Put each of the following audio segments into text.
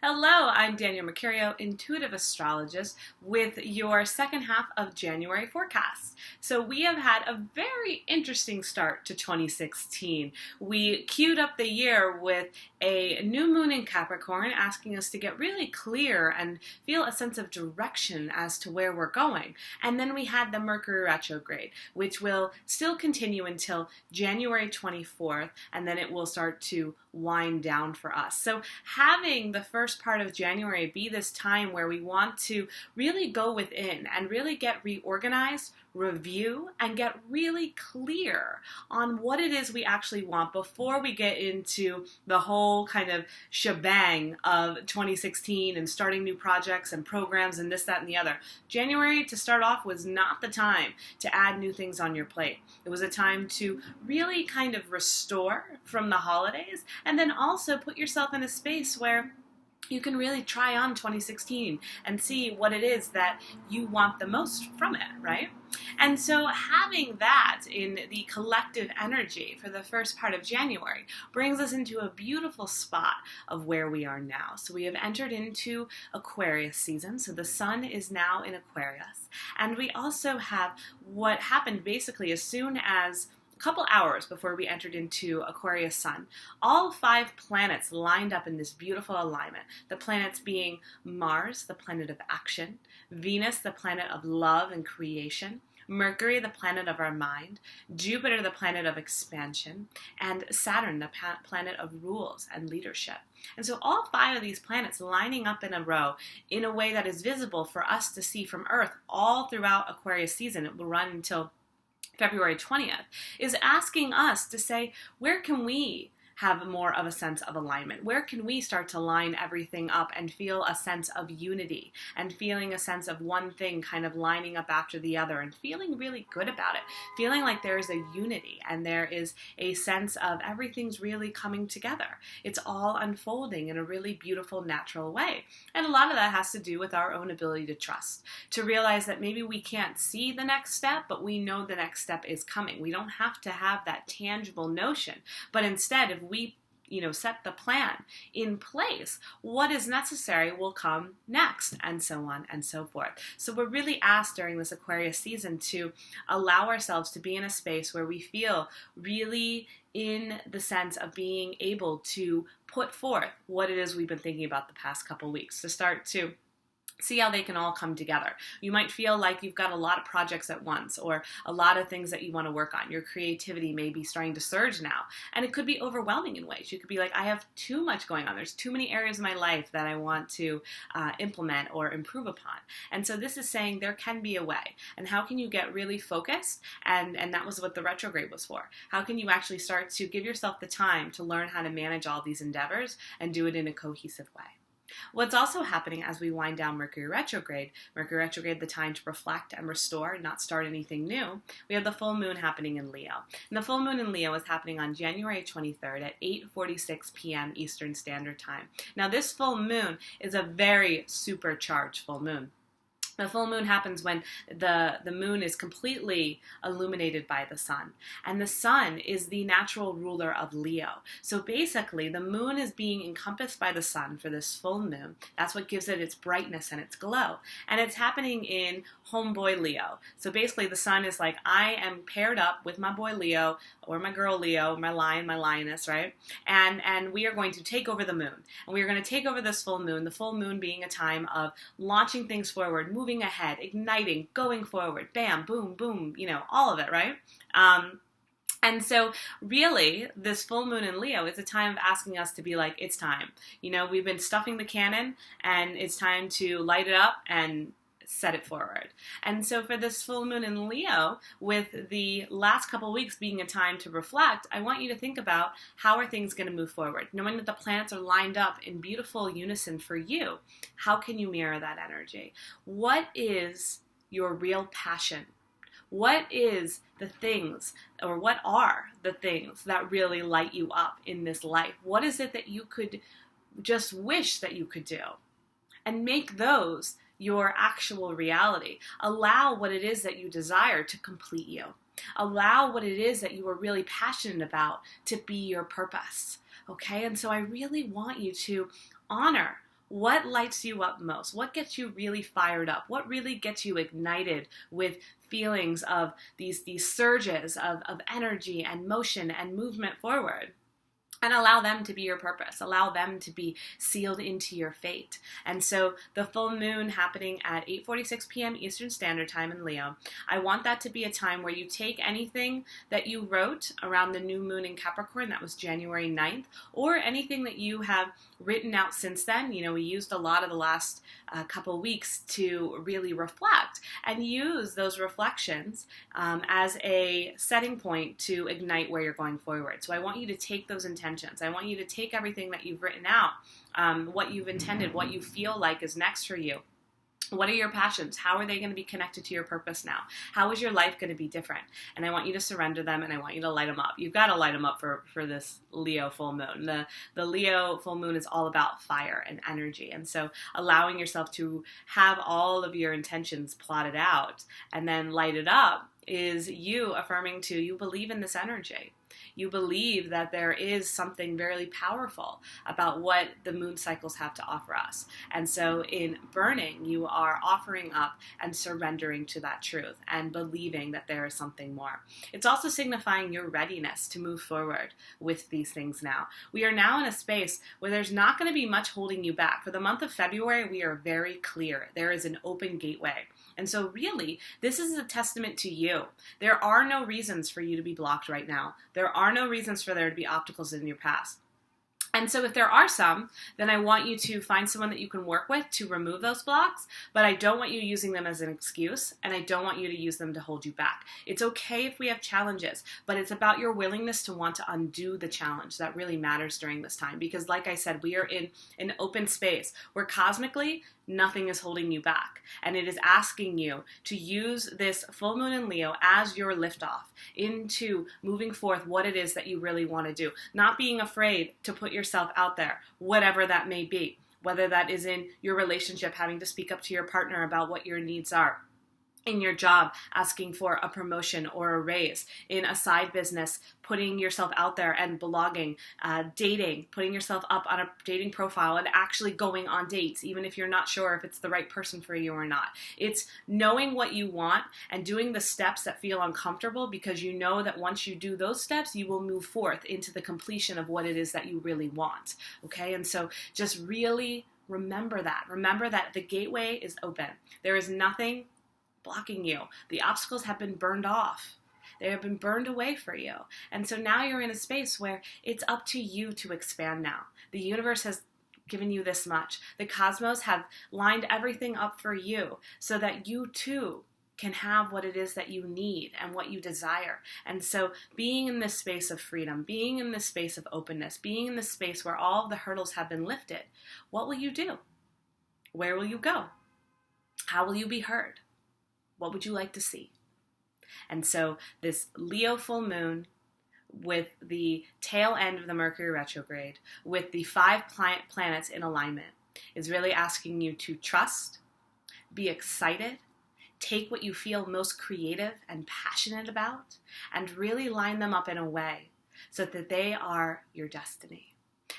Hello, I'm Danielle Mercurio, intuitive astrologist, with your second half of January forecast. So we have had a very interesting start to 2016. We queued up the year with a new moon in Capricorn, asking us to get really clear and feel a sense of direction as to where we're going. And then we had the Mercury Retrograde, which will still continue until January 24th, and then it will start to wind down for us. So having the first part of January be this time where we want to really go within and really get reorganized, review, and get really clear on what it is we actually want before we get into the whole kind of shebang of 2016 and starting new projects and programs and this, that, and the other. January, to start off, was not the time to add new things on your plate. It was a time to really kind of restore from the holidays and then also put yourself in a space where you can really try on 2016 and see what it is that you want the most from it, right? And so having that in the collective energy for the first part of January brings us into a beautiful spot of where we are now. So we have entered into Aquarius season. So the sun is now in Aquarius. And we also have what happened basically as soon as couple hours before we entered into Aquarius sun, all 5 planets lined up in this beautiful alignment. The planets being Mars, the planet of action, Venus, the planet of love and creation, Mercury, the planet of our mind, Jupiter, the planet of expansion, and Saturn, the planet of rules and leadership. And so all 5 of these planets lining up in a row in a way that is visible for us to see from Earth all throughout Aquarius season. It will run until February 20th, is asking us to say, where can we have more of a sense of alignment? Where can we start to line everything up and feel a sense of unity and feeling a sense of one thing kind of lining up after the other and feeling really good about it, feeling like there is a unity and there is a sense of everything's really coming together. It's all unfolding in a really beautiful, natural way. And a lot of that has to do with our own ability to trust, to realize that maybe we can't see the next step, but we know the next step is coming. We don't have to have that tangible notion, but instead, if we set the plan in place, what is necessary will come next, and so on and so forth. So we're really asked during this Aquarius season to allow ourselves to be in a space where we feel really in the sense of being able to put forth what it is we've been thinking about the past couple weeks, to start to see how they can all come together. You might feel like you've got a lot of projects at once or a lot of things that you want to work on. Your creativity may be starting to surge now, and it could be overwhelming in ways. You could be like, I have too much going on. There's too many areas of my life that I want to implement or improve upon. And so this is saying there can be a way. And how can you get really focused? And that was what the retrograde was for. How can you actually start to give yourself the time to learn how to manage all these endeavors and do it in a cohesive way? What's also happening as we wind down Mercury Retrograde, the time to reflect and restore, not start anything new, we have the full moon happening in Leo. And the full moon in Leo is happening on January 23rd at 8:46 p.m. Eastern Standard Time. Now this full moon is a very supercharged full moon. The full moon happens when the moon is completely illuminated by the sun. And the sun is the natural ruler of Leo. So basically, the moon is being encompassed by the sun for this full moon. That's what gives it its brightness and its glow. And it's happening in homeboy Leo. So basically, the sun is like, I am paired up with my boy Leo, or my girl Leo, my lion, my lioness, right? And we are going to take over the moon. And we are going to take over this full moon, the full moon being a time of launching things forward, moving ahead, igniting, going forward, bam, boom, boom, all of it, right? And so really, this full moon in Leo is a time of asking us to be like, it's time. We've been stuffing the cannon, and it's time to light it up and set it forward. And so for this full moon in Leo, with the last couple weeks being a time to reflect, I want you to think about, how are things going to move forward? Knowing that the planets are lined up in beautiful unison for you, how can you mirror that energy? What is your real passion? What is the things, or what are the things that really light you up in this life? What is it that you could just wish that you could do? And make those your actual reality. Allow what it is that you desire to complete you. Allow what it is that you are really passionate about to be your purpose. Okay? And so I really want you to honor What lights you up most? What gets you really fired up? What really gets you ignited with feelings of these surges of energy and motion and movement forward? And allow them to be your purpose. Allow them to be sealed into your fate. And so the full moon happening at 8:46 p.m. Eastern Standard Time in Leo, I want that to be a time where you take anything that you wrote around the new moon in Capricorn, that was January 9th, or anything that you have written out since then. You know, we used a lot of the last couple weeks to really reflect and use those reflections as a setting point to ignite where you're going forward. So I want you to take those intentions. I want you to take everything that you've written out, what you've intended, what you feel like is next for you. What are your passions? How are they going to be connected to your purpose now? How is your life going to be different? And I want you to surrender them, and I want you to light them up. You've got to light them up for this Leo full moon. The Leo full moon is all about fire and energy. And so allowing yourself to have all of your intentions plotted out and then light it up is you affirming to you believe in this energy. You believe that there is something very powerful about what the moon cycles have to offer us. And so in burning, you are offering up and surrendering to that truth and believing that there is something more. It's also signifying your readiness to move forward with these things now. We are now in a space where there's not going to be much holding you back. For the month of February, we are very clear. There is an open gateway. And so really, this is a testament to you. There are no reasons for you to be blocked right now. There are no reasons for there to be obstacles in your past. And so if there are some, then I want you to find someone that you can work with to remove those blocks, but I don't want you using them as an excuse, and I don't want you to use them to hold you back. It's okay if we have challenges, but it's about your willingness to want to undo the challenge that really matters during this time. Because like I said, we are in an open space where cosmically, nothing is holding you back. And it is asking you to use this full moon in Leo as your liftoff into moving forth what it is that you really want to do. Not being afraid to put yourself out there, whatever that may be. Whether that is in your relationship, having to speak up to your partner about what your needs are. In your job, asking for a promotion or a raise. In a side business, putting yourself out there and blogging, dating, putting yourself up on a dating profile and actually going on dates, even if you're not sure if it's the right person for you or not. It's knowing what you want and doing the steps that feel uncomfortable, because you know that once you do those steps, you will move forth into the completion of what it is that you really want. Okay, and so just really remember that. Remember that the gateway is open. There is nothing blocking you. The obstacles have been burned off. They have been burned away for you. And so now you're in a space where it's up to you to expand now. The universe has given you this much. The cosmos have lined everything up for you so that you too can have what it is that you need and what you desire. And so being in this space of freedom, being in this space of openness, being in this space where all of the hurdles have been lifted, what will you do? Where will you go? How will you be heard? What would you like to see? And so this Leo full moon, with the tail end of the Mercury retrograde, with the 5 planets in alignment, is really asking you to trust, be excited, take what you feel most creative and passionate about, and really line them up in a way so that they are your destiny.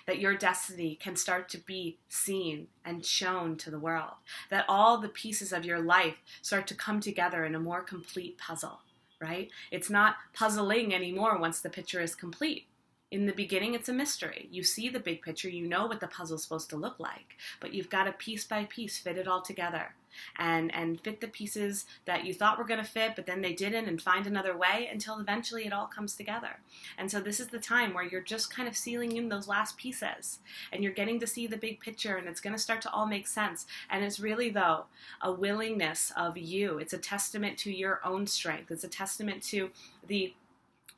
That your destiny can start to be seen and shown to the world. That all the pieces of your life start to come together in a more complete puzzle, right? It's not puzzling anymore once the picture is complete. In the beginning, it's a mystery. You see the big picture, you know what the puzzle's supposed to look like, but you've got to piece by piece fit it all together and fit the pieces that you thought were going to fit, but then they didn't, and find another way until eventually it all comes together. And so this is the time where you're just kind of sealing in those last pieces, and you're getting to see the big picture, and it's going to start to all make sense. And it's really, though, a willingness of you. It's a testament to your own strength. It's a testament to the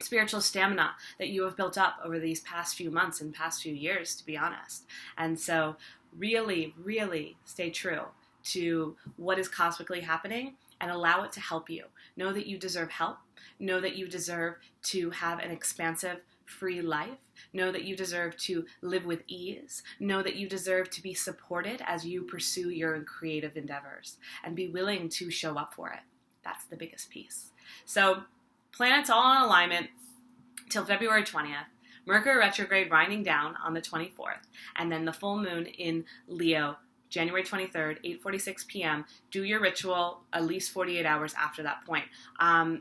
spiritual stamina that you have built up over these past few months and past few years, to be honest. And so really, really stay true to what is cosmically happening and allow it to help you. Know that you deserve help. Know that you deserve to have an expansive, free life. Know that you deserve to live with ease. Know that you deserve to be supported as you pursue your creative endeavors, and be willing to show up for it. That's the biggest piece. So planets all in alignment till February 20th. Mercury retrograde winding down on the 24th, and then the full moon in Leo, January 23rd, 8:46 p.m. Do your ritual at least 48 hours after that point.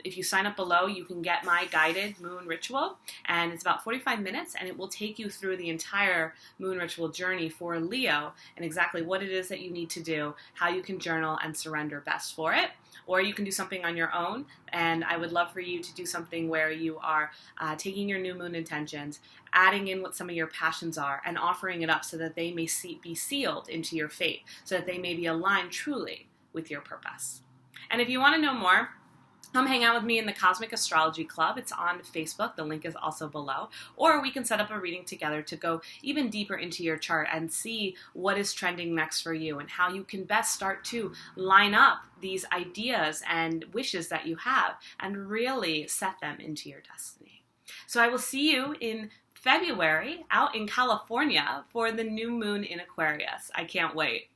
If you sign up below, you can get my guided moon ritual, and it's about 45 minutes, and it will take you through the entire moon ritual journey for Leo and exactly what it is that you need to do, how you can journal and surrender best for it. Or you can do something on your own, and I would love for you to do something where you are taking your new moon intentions, adding in what some of your passions are, and offering it up so that they may be sealed into your fate, so that they may be aligned truly with your purpose. And if you want to know more, come hang out with me in the Cosmic Astrology Club. It's on Facebook. The link is also below. Or we can set up a reading together to go even deeper into your chart and see what is trending next for you and how you can best start to line up these ideas and wishes that you have and really set them into your destiny. So I will see you in February out in California for the new moon in Aquarius. I can't wait.